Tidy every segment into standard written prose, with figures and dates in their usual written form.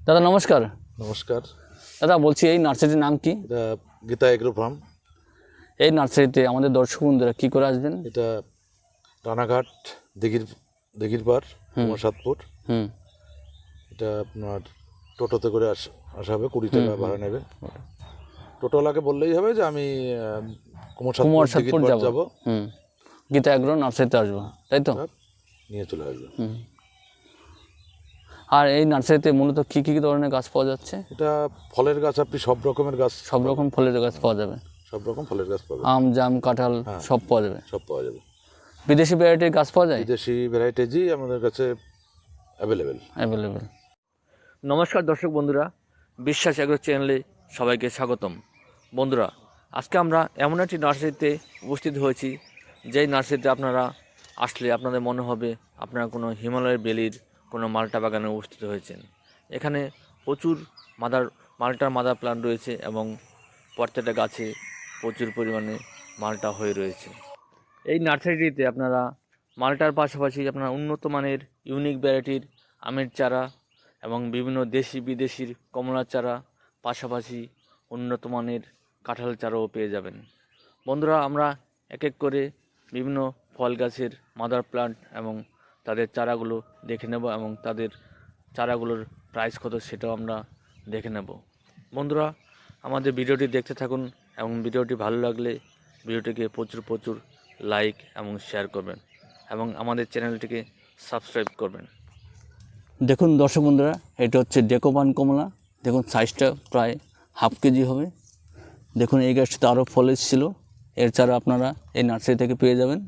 দাদা নমস্কার। নমস্কার। দাদা বলছি এই নার্সারিটির নাম কি? এটা গীতা এগ্রো ফার্ম। এই নার্সারিতে আমাদের দর্শক বন্ধুরা কী করে আসবেন? এটা রানাঘাট দিঘির পাড়, সাতপুর। এটা আপনার টোটোতে করে আসা হবে, 20 টাকা ভাড়া নেবে। টোটোওয়ালাকে বললেই হবে যে আমি সাতপুর যাবো, গীতা এগ্রো নার্সারিতে আসবো, তাই তো? নিয়ে চলে আসবে। আর এই নার্সারিতে মূলত কী কী ধরনের গাছ পাওয়া যাচ্ছে? এটা ফলের গাছ, আপনি সব রকমের গাছ, সব রকম ফলের গাছ পাওয়া যাবে। সব রকম ফলের গাছ পাবেন। আম, জাম, কাঁঠাল সব পাওয়া যাবে। সব পাওয়া যাবে। বিদেশি ভ্যারাইটির গাছ পাওয়া যায়? বিদেশি ভ্যারাইটিজই আমাদের কাছে অ্যাভেলেবেল। নমস্কার দর্শক বন্ধুরা, বিশ্বাস এগ্রো চ্যানেলে সবাইকে স্বাগতম। বন্ধুরা, আজকে আমরা এমন একটি নার্সারিতে উপস্থিত হয়েছি, যেই নার্সারিতে আপনারা আসলে আপনাদের মনে হবে আপনারা কোনো হিমালয়ের বেলির কোনো মাল্টা বাগানে উপস্থিত হয়েছেন। এখানে প্রচুর মাল্টার মাদার প্লান্ট রয়েছে এবং প্রত্যেকটা গাছে প্রচুর পরিমাণে মাল্টা হয়ে রয়েছে। এই নার্সারিটিতে আপনারা মাল্টার পাশাপাশি আপনারা উন্নত মানের ইউনিক ভ্যারাইটির আমের চারা এবং বিভিন্ন দেশি বিদেশির কমলার চারা, পাশাপাশি উন্নত মানের কাঁঠাল চারাও পেয়ে যাবেন। বন্ধুরা, আমরা এক এক করে বিভিন্ন ফল গাছের মাদার প্লান্ট এবং তাদের চারাগুলো দেখে নেব এবং তাদের চারাগুলোর প্রাইস কত সেটাও আমরা দেখে নেব। বন্ধুরা, আমাদের ভিডিওটি দেখতে থাকুন এবং ভিডিওটি ভালো লাগলে ভিডিওটিকে প্রচুর লাইক এবং শেয়ার করবেন এবং আমাদের চ্যানেলটিকে সাবস্ক্রাইব করবেন। দেখুন দর্শক বন্ধুরা, এটা হচ্ছে ডেকোপান কমলা। দেখুন সাইজটা প্রায় হাফ কেজি হবে। দেখুন এই গাছটিতে আরও ফল এসেছিলো, এর চারা আপনারা এই নার্সারি থেকে পেয়ে যাবেন।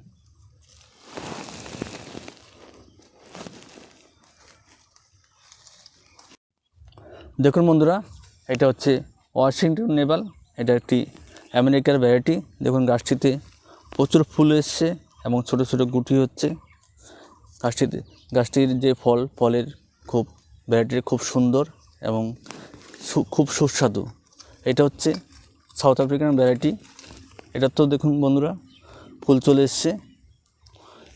দেখুন বন্ধুরা, এটা হচ্ছে ওয়াশিংটন নেভাল। এটা একটি আমেরিকার ভ্যারাইটি। দেখুন গাছটিতে প্রচুর ফুল এসছে এবং ছোট ছোট গুটি হচ্ছে। গাছটির যে ফলের ভ্যারাইটির খুব সুন্দর এবং খুব সুস্বাদু। এটা হচ্ছে সাউথ আফ্রিকান ভ্যারাইটি। এটা তো দেখুন বন্ধুরা ফুল চলে এসছে।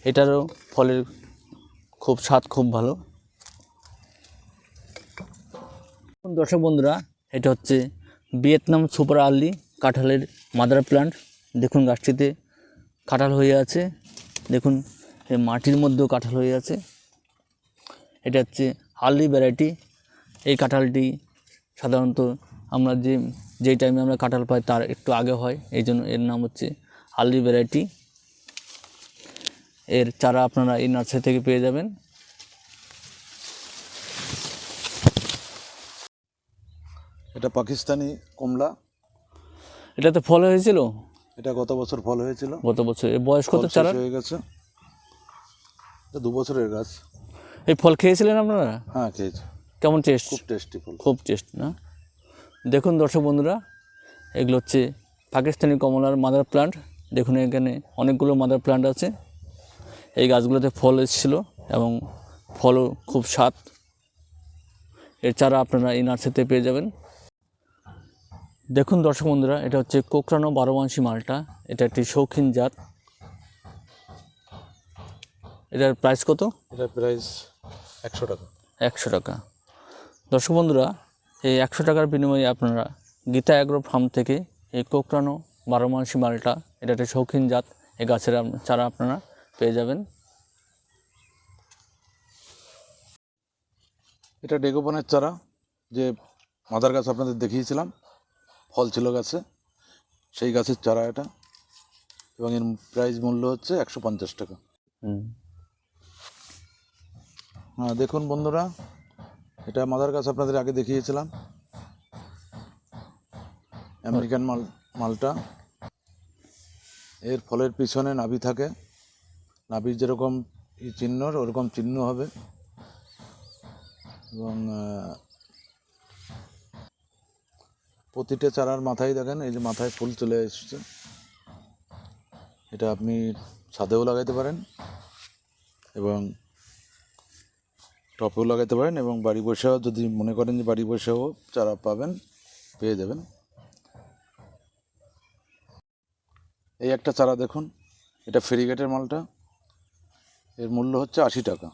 এটারও ফলের স্বাদ খুব ভালো। দর্শক বন্ধুরা, এটা হচ্ছে ভিয়েতনাম সুপার আর্লি কাঁঠালের মাদার প্লান্ট। দেখুন গাছটিতে কাঁঠাল হয়ে আছে। দেখুন মাটির মধ্যেও কাঁঠাল হয়ে আছে। এটা হচ্ছে আর্লি ভ্যারাইটি। এই কাঁঠালটি সাধারণত আমরা যেই টাইমে আমরা কাঁঠাল পাই তার একটু আগে হয়, এই জন্য এর নাম হচ্ছে আর্লি ভ্যারাইটি। এর চারা আপনারা এই নার্সারি থেকে পেয়ে যাবেন। এটা পাকিস্তানি কমলা। এটাতে ফল হয়েছিল? এটা গত বছর ফল হয়েছিল। গত বছর। এর বয়স কত চারা? হয়ে গেছে। এটা 2 বছরের গাছ। এই ফল খেয়েছিলেন আপনারা? হ্যাঁ, খেয়েছি। কেমন টেস্ট? খুব টেস্টি ফল। খুব টেস্ট না? দেখুন দর্শক বন্ধুরা, এগুলো হচ্ছে পাকিস্তানি কমলার মাদার প্লান্ট। দেখুন এখানে অনেকগুলো মাদার প্লান্ট আছে। এই গাছগুলোতে ফল এসেছিল এবং ফলও খুব স্বাদ। এর চারা আপনারা এই নার্সারিতে পেয়ে যাবেন। দেখুন দর্শক বন্ধুরা, এটা হচ্ছে কোকড়ানো 12 মাসি মালটা। এটা একটি শৌখিন জাত। এটার প্রাইস কত? এটার প্রাইস 100 টাকা। 100 টাকা। দর্শক বন্ধুরা, এই 100 টাকার বিনিময়ে আপনারা গীতা এগ্রো ফার্ম থেকে এই কোকড়ানো 12 মাসি মালটা, এটা একটা শৌখিন জাত, এই গাছের চারা আপনারা পেয়ে যাবেন। এটা ডেকোপানের চারা, যে মাদার গাছ আপনাদের দেখিয়েছিলাম, ফল ছিল গাছে, সেই গাছের চারা এটা, এবং এর প্রাইস মূল্য হচ্ছে 150 টাকা। হ্যাঁ, দেখুন বন্ধুরা, এটা মাদার গাছ আপনাদের আগে দেখিয়েছিলাম, আমেরিকান মালটা। এর ফলের পিছনে নাভি থাকে, নাভির যেরকম চিহ্ন ওরকম চিহ্ন হবে, এবং প্রতিটা চারার মাথায় দেখেন এই যে মাথায় ফুল চলে এসছে। এটা আপনি ছাদেও লাগাইতে পারেন এবং টপেও লাগাইতে পারেন, এবং বাড়ি বসেও যদি মনে করেন যে বাড়ি বসেও চারা পেয়ে যাবেন। এই একটা চারা দেখুন, এটা ফেরিগেটের মালটা। এর মূল্য হচ্ছে 80 টাকা।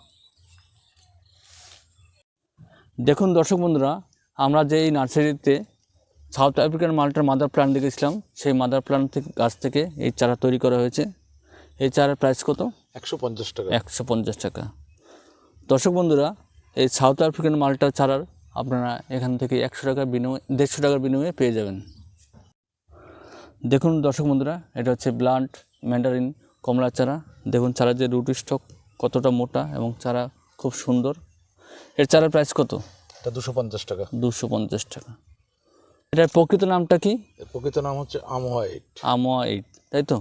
দেখুন দর্শক বন্ধুরা, আমরা যে এই নার্সারিতে সাউথ আফ্রিকান মালটার মাদার প্ল্যান্ট দেখেছিলাম, সেই মাদার প্ল্যান্ট থেকে গাছ থেকে এই চারা তৈরি করা হয়েছে। এই চারার প্রাইস কত? 150 টাকা। 150 টাকা। দর্শক বন্ধুরা, এই সাউথ আফ্রিকান মালটার চারার আপনারা এখান থেকে 100 টাকার বিনিময়ে 150 টাকার বিনিময়ে পেয়ে যাবেন। দেখুন দর্শক বন্ধুরা, এটা হচ্ছে ব্লাড ম্যান্ডারিন কমলা চারা। দেখুন চারার যে রুট স্টক কতটা মোটা এবং চারা খুব সুন্দর। এর চারার প্রাইস কত? এটা 250 টাকা। 250 টাকা। এটার প্রকৃত নামটা কি? এর প্রকৃত নাম হচ্ছে আমোয়াইট। আমোয়া 8, তাই তো?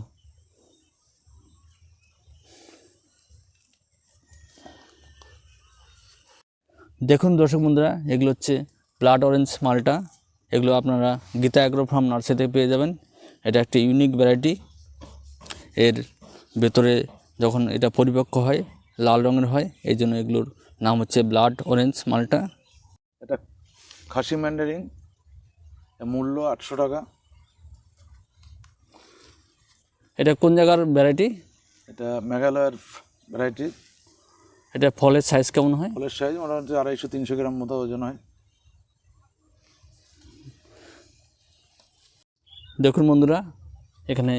দেখুন দর্শক বন্ধুরা, এগুলো হচ্ছে ব্লাড অরেঞ্জ মালটা। এগুলো আপনারা গীতা অ্যাগ্রো ফার্ম নার্সারিতে পেয়ে যাবেন। এটা একটি ইউনিক ভ্যারাইটি। এর ভেতরে যখন এটা পরিপক্ক হয় লাল রঙের হয়, এই জন্য এগুলোর নাম হচ্ছে ব্লাড অরেঞ্জ মালটা। এটা খাসি ম্যান্ডারিন, এর মূল্য 800 টাকা। এটা কোন জায়গার ভ্যারাইটি? এটা মেঘালয়ের ভ্যারাইটি। এটা ফলের সাইজ কেমন হয়? ফলের সাইজ মোটামুটি 250-300 গ্রাম মতো ওজন হয়। দেখুন বন্ধুরা, এখানে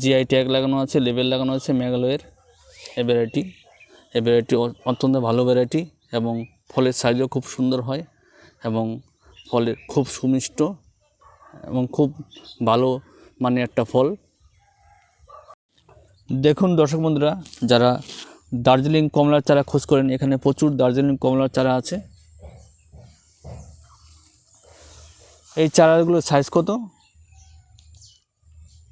জিআই ট্যাগ লাগানো আছে, লেবেল লাগানো আছে মেঘালয়ের এই ভ্যারাইটি। এই ভ্যারাইটি অত্যন্ত ভালো ভ্যারাইটি এবং ফলের সাইজও খুব সুন্দর হয় এবং ফলের খুব সুমিষ্ট এবং খুব ভালো মানের একটা ফল। দেখুন দর্শক বন্ধুরা, যারা দার্জিলিং কমলার চারা খোঁজ করেন, এখানে প্রচুর দার্জিলিং কমলার চারা আছে। এই চারাগুলোর সাইজ কত?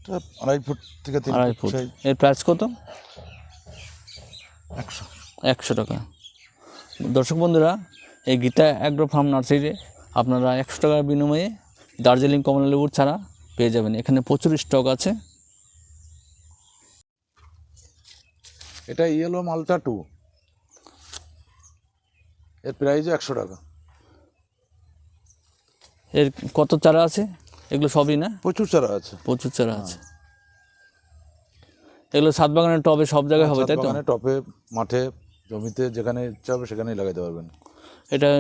এটা 2.5 ফুট থেকে 3 2.5 ফুট ফুট। সাইজ। এর প্রাইস কত? 100। 100 টাকা। দর্শক বন্ধুরা, এই গীতা অ্যাগ্রো ফার্ম নার্সারিতে আপনারা 100 টাকার বিনিময়ে দার্জিলিং কমলা লেবুর চারা পেয়ে যাবেন। এখানে প্রচুর স্টক আছে। এটা ইয়েলো মালটা 2, এর প্রাইস 100 টাকা। এর কত চারা আছে? এগুলো সবই না? প্রচুর চারা আছে। প্রচুর চারা আছে। এগুলো ছাদ বাগানের টবে সব জায়গায় হবে, তাই তো? বাগানে, টপে, মাঠে, জমিতে, যেখানে ইচ্ছা হবে সেখানেই লাগাতে পারবেন। এটা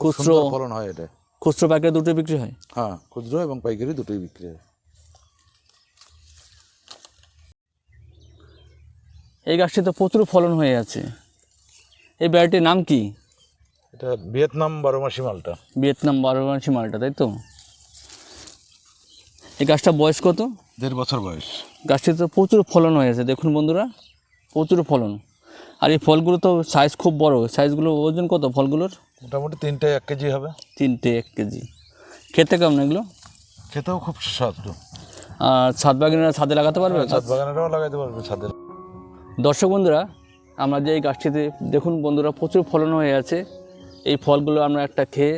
খুব খুচরো সুন্দর ফলন হয় এটা। খুচরো পাইকারি দুটোই বিক্রি হয়? হ্যাঁ, খুচরো এবং পাইকারি দুটোই বিক্রি হয়। এই গাছটি তো প্রচুর ফলন হয়ে আছে। এই ভ্যারাইটির নাম কি? এটা ভিয়েতনাম 12 মাসি মালটা। ভিয়েতনাম 12 মাসি মালটা, তাই তো? এই গাছটা বয়স কত? 1.5 বছর বয়স। গাছটিতে তো প্রচুর ফলন হয়েছে। দেখুন বন্ধুরা, প্রচুর ফলন। আর এই ফলগুলো তো সাইজ খুব বড়। সাইজগুলো ওজন কত ফলগুলোর? মোটামুটি 3টে 1 কেজি হবে। 3টে 1 কেজি। খেতে কেমন এগুলো? খেতেও খুব সুস্বাদু। আর ছাদ বাগানেরা ছাদে লাগাতে পারবে? ছাদ বাগানেরও লাগাতে পারবে, ছাদে। দর্শক বন্ধুরা, আমরা যে এই গাছটিতে দেখুন বন্ধুরা প্রচুর ফলন হয়ে আছে। এই ফলগুলো আমরা একটা খেয়ে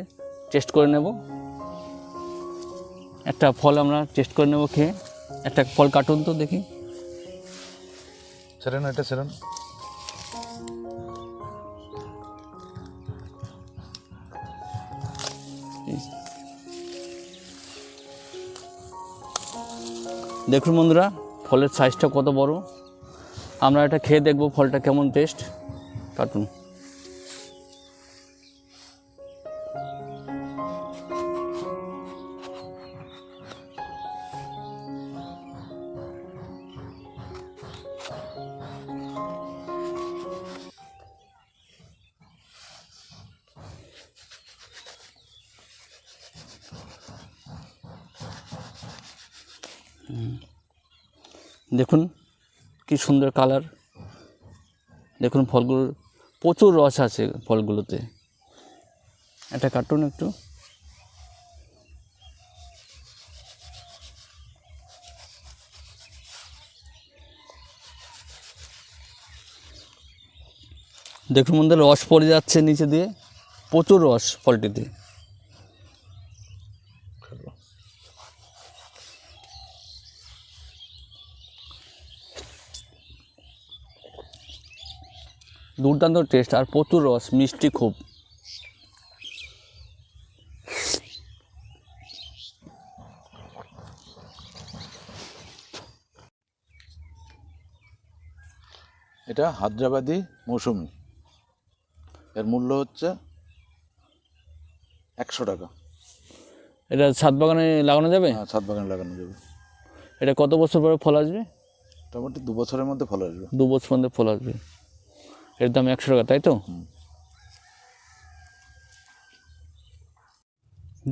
টেস্ট করে নেব। একটা ফল আমরা টেস্ট করে নেব খেয়ে। একটা ফল কাটুন তো দেখি। ছেড়েন, এটা ছেড়েন। দেখুন বন্ধুরা, ফলের সাইজটা কত বড়। আমরা এটা খেয়ে দেখব ফলটা কেমন টেস্ট। কাটুন। দেখুন কি সুন্দর কালার। দেখুন ফলগুলোর প্রচুর রস আছে ফলগুলোতে। এটা কাটুন একটু। দেখুন বন্ধু, রস পড়ে যাচ্ছে নিচে দিয়ে, প্রচুর রস ফলটিতে। দুর্দান্ত টেস্ট আর প্রচুর রস, মিষ্টি খুব। এটা হায়দ্রাবাদি মৌসুমি, এর মূল্য হচ্ছে 100 টাকা। এটা ছাদ বাগানে লাগানো যাবে? হ্যাঁ, ছাদ বাগানে লাগানো যাবে। এটা কত বছর পরে ফল আসবে? মোটামুটি 2 বছরের মধ্যে ফল আসবে। 2 বছর মধ্যে ফল আসবে। এর দাম 100 টাকা, তাই তো?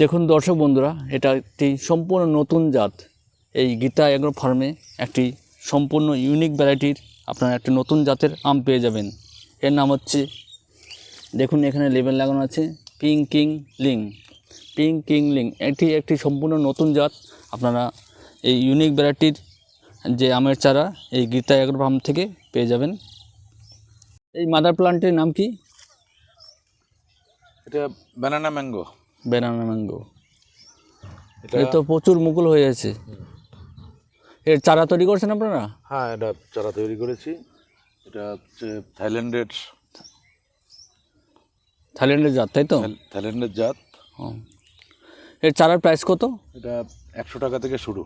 দেখুন দর্শক বন্ধুরা, এটা একটি সম্পূর্ণ নতুন জাত। এই গীতা এগ্রো ফার্মে একটি সম্পূর্ণ ইউনিক ভ্যারাইটির আপনারা একটি নতুন জাতের আম পেয়ে যাবেন। এর নাম হচ্ছে, দেখুন এখানে লেবেল লাগানো আছে Ping King Ling. Ping King Ling এটি একটি সম্পূর্ণ নতুন জাত। আপনারা এই ইউনিক ভ্যারাইটির যে আমের চারা এই গীতা এগ্রো ফার্ম থেকে পেয়ে যাবেন। এই মাদার প্লান্টের নাম কি? এটা ব্যানানা ম্যাঙ্গো। Banana mango. এটা এর তো প্রচুর মুকুল হয়ে আছে। এর চারা তৈরি করছেন আপনারা? হ্যাঁ, এটা চারা তৈরি করেছি। এটা হচ্ছে থাইল্যান্ডের জাত, তাই তো? থাইল্যান্ডের জাত। ও। এর চারার প্রাইস কত? এটা 100 টাকা থেকে শুরু।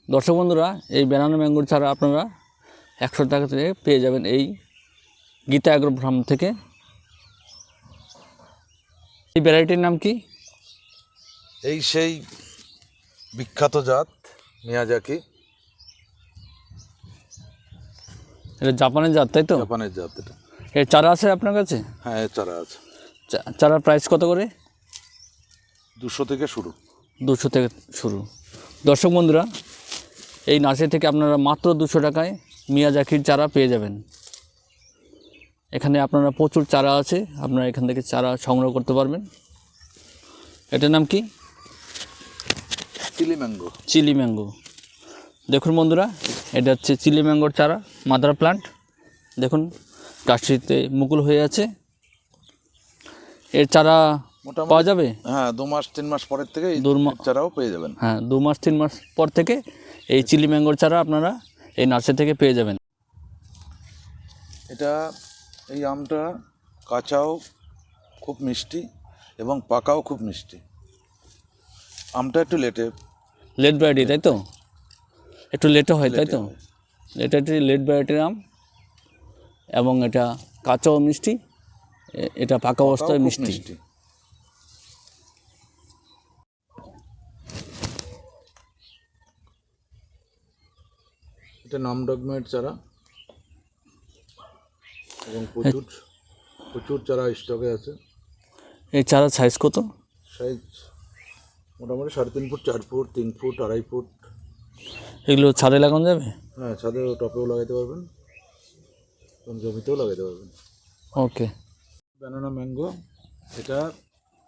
দর্শক বন্ধুরা, এই ব্যানানা ম্যাঙ্গোর চারা আপনারা 100 টাকা থেকে পেয়ে যাবেন এই গীতা এগ্রো ফার্ম থেকে। এই ভ্যারাইটির নাম কি? এই সেই বিখ্যাত জাত মিয়াজাকি। এটা জাপানের জাত, তাই তো? জাপানের জাত এটা। এর চারা আছে আপনার কাছে? হ্যাঁ, এর চারা আছে। চারার প্রাইস কত করে? 200 থেকে শুরু। 200 থেকে শুরু। দর্শক বন্ধুরা, এই নার্সারি থেকে আপনারা মাত্র 200 টাকায় মিয়াজাকির চারা পেয়ে যাবেন। এখানে আপনারা প্রচুর চারা আছে, আপনারা এখান থেকে চারা সংগ্রহ করতে পারবেন। এটার নাম কি? Chilli mango. Chilli mango. দেখুন বন্ধুরা, এটা হচ্ছে চিলি ম্যাঙ্গোর চারা, মাদার প্লান্ট। দেখুন গাছটিতে মুকুল হয়ে আছে। এর চারা মোটামুটি পাওয়া যাবে? হ্যাঁ, 2 মাস 3 মাস পরের থেকে এই 2 মাস চারাও পেয়ে যাবেন। হ্যাঁ, 2 মাস 3 মাস পর থেকে এই চিলি ম্যাঙ্গোর চারা আপনারা এই নার্সারি থেকে পেয়ে যাবেন। এটা এই আমটা কাঁচাও খুব মিষ্টি এবং পাকাও খুব মিষ্টি। আমটা একটু লেট ভ্যারাইটি, তাই তো? একটু লেটও হয়, তাই তো? হয়। এটা একটি লেট ভ্যারাইটির আম এবং এটা কাঁচাও মিষ্টি, এটা পাকা অবস্থায় খুব মিষ্টি। এটা নামডগমের চারা এবং প্রচুর প্রচুর চারা স্টকে আছে। এই চারার সাইজ কত? সাইজ মোটামুটি 3.5 ফুট, 4 ফুট, 3 ফুট, 2.5 ফুট। এগুলো ছাদে লাগানো যাবে? হ্যাঁ, ছাদে টপেও লাগাইতে পারবেন এবং জমিতেও লাগাইতে পারবেন। ওকে। ব্যানানা ম্যাঙ্গো, এটা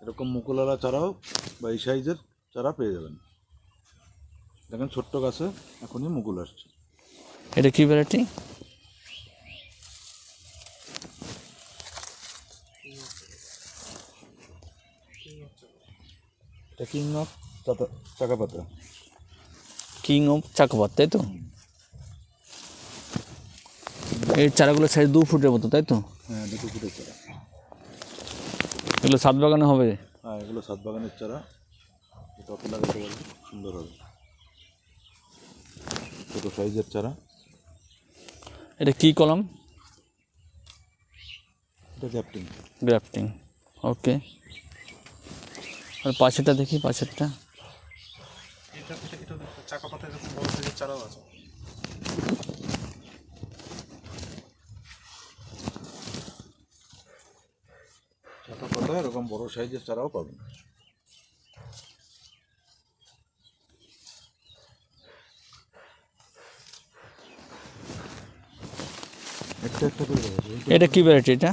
এরকম মুকুলওয়ালা চারাও বা এই সাইজের চারা পেয়ে যাবেন। দেখেন ছোট্ট গাছে এখনই মুকুল আসছে। এটা কি ভ্যারাইটি? এটা কিং অফ চাকাপাতা। কিং অফ চাকোপাত, তাই তো? এই চারাগুলো সাইজ 2 ফুটের মতো, তাই তো? হ্যাঁ, 2 ফুটের চারা। এগুলো ছাদ বাগানে হবে? হ্যাঁ, এগুলো ছাদ বাগানের চারা। টপে লাগাতে পারবেন, সুন্দর হবে। ছোটো সাইজের চারা। এটা কি কলম? এটা গ্যাপটিং। গ্রাফটিং। ওকে। আর পাশেরটা দেখি, পাশেরটা। এটা চাকা পাতা এরকম বড় সাইজের চারাও আছে। চাকাপাতা এরকম বড় সাইজের চারাও পাবেন। একটা একটা করে দেখাবো। এটা কি ভ্যারাইটি এটা?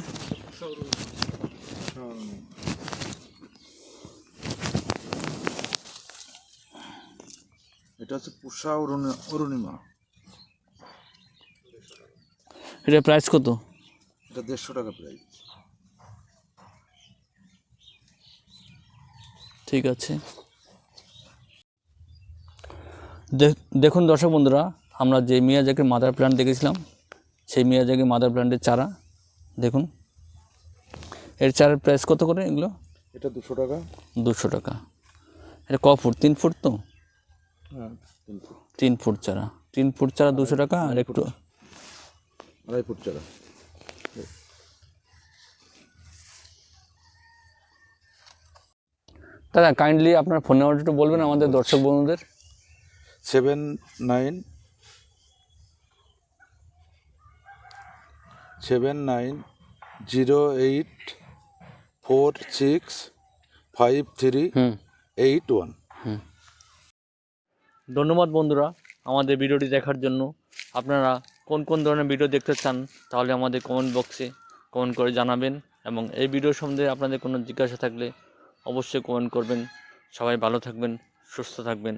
এটা হচ্ছে পুষা অরুণিমা। এটা প্রাইস কত? এটা 150 টাকা প্রাইস। ঠিক আছে। দেখুন দর্শক বন্ধুরা, আমরা যে মিয়াজাকির মাদার প্ল্যান্ট দেখেছিলাম সেই মিয়াজাকি মাদার প্ল্যান্টের চারা দেখুন। এর চারার প্রাইস কত করে এগুলো? এটা 200 টাকা। 200 টাকা। এটা ক ফুট? 3 ফুট তো? হ্যাঁ, 3 ফুট। 3 ফুট চারা। 3 ফুট চারা 200 টাকা। আর একটু 2.5 ফুট চারা। দাদা কাইন্ডলি আপনার ফোন নাম্বারটা একটু বলবেন আমাদের দর্শক বন্ধুদের। 7908465381। ধন্যবাদ বন্ধুরা আমাদের ভিডিওটি দেখার জন্য। আপনারা কোন কোন ধরনের ভিডিও দেখতে চান তাহলে আমাদের কমেন্ট বক্সে কমেন্ট করে জানাবেন, এবং এই ভিডিও সম্বন্ধে আপনাদের কোনো জিজ্ঞাসা থাকলে অবশ্যই কমেন্ট করবেন। সবাই ভালো থাকবেন, সুস্থ থাকবেন।